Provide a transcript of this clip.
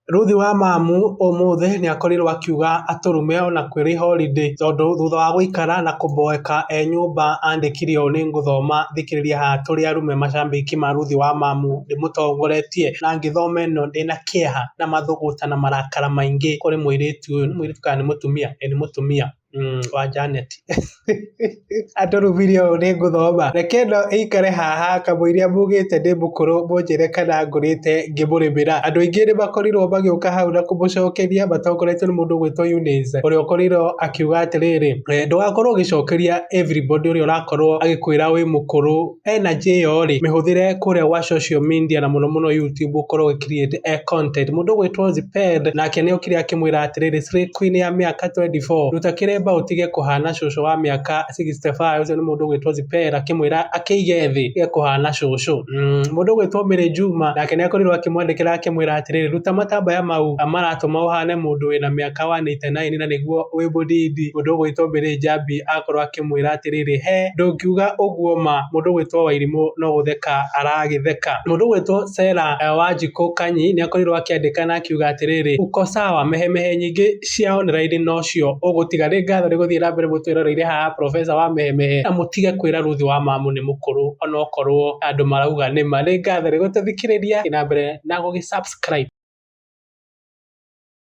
Ruthi wa Mamu umuthi ni akorirwo akiuga atũrume ona kwĩrĩ holiday tondu thutha wa gũikara na kũmboeka nyũmba andĩkire ũũ nĩ ngũthoma thikĩrĩria haha tũrĩ arume macambĩki ma Ruthi wa Mamu ndĩmũtongoretie na ngĩthoma ĩno ndĩna kĩeha na mathũgũta na marakara maingĩ kũrĩ mũirĩtu ũyũ. Nĩ mũirĩtu kana nĩ mũtumia? Nĩ mũtumia wa Janet. Atũrumire ũũ nĩ ngũthoma. Reke ĩno ĩikare haha kamũiria mugĩte ndĩ mũkũrũ mũnjĩre kana ngũrĩte ngĩmũrĩmĩra. Andũ aingĩ nĩ makorirwo magĩũka hau na kũmũcokeria matongoretio nĩ mũndũ ũgwĩtwo Eunice ũrĩa ũkorirwo akiuga atĩrĩrĩ, ndũgakorwo ũgĩcokeria everybody ũrĩa ũrakorwo agĩkwĩra wĩ mũkũrũ. Energy ĩyo rĩ mĩhũthĩre kũrĩa gwa social media na mũno mũno YouTube ũkorwo ũgĩ create content. Mũndũ ũgwĩtwo Ziped nake nĩ okire akĩmwĩra atĩrĩrĩ, Slay Queen ya mĩaka 24 ruta kĩremba ũtige kũhana cũcũ wa mĩaka 65. Ũcio nĩ mũndũ ũgwĩtwo Ziped akĩmwĩra akĩige thĩ tige kũhana cũcũ. Mũndũ ũgwĩtwo Mary Juma nake nĩ akorirwo akĩmwandĩkĩra akĩmwĩra atĩrĩrĩ, ruta matambaya mau maratũma ũhane mũndũ wĩna mĩaka 189 na nĩguo wĩ mũnini. Mũndũ ũgwĩtwo Mary Njambi akorwo akĩmwĩra atĩrĩrĩ, he ndũngiuga ũguo ma. Mũndũ ũgwĩtwo Wairimũ no gũtheka aragĩtheka. Mũndũ ũgwĩtwo Sarah Wanjikũ Kanyi nĩ akorirwo akĩandĩka na akiuga atĩrĩrĩ, uko sawa mehemehe nyingĩ cia online nocio ũgũtiga. Nĩ ngatho nĩ gũthiĩ na mbere mũtwĩroreire haha Professor wa mehemehe na mũtige kwĩra Ruthi wa Mamu nĩ mũkũrũ onokorwo andũ marauga nĩma. Nĩ ngatho nĩ gũtũthikĩrĩria, thiĩ na mbere na gũgĩ subscribe.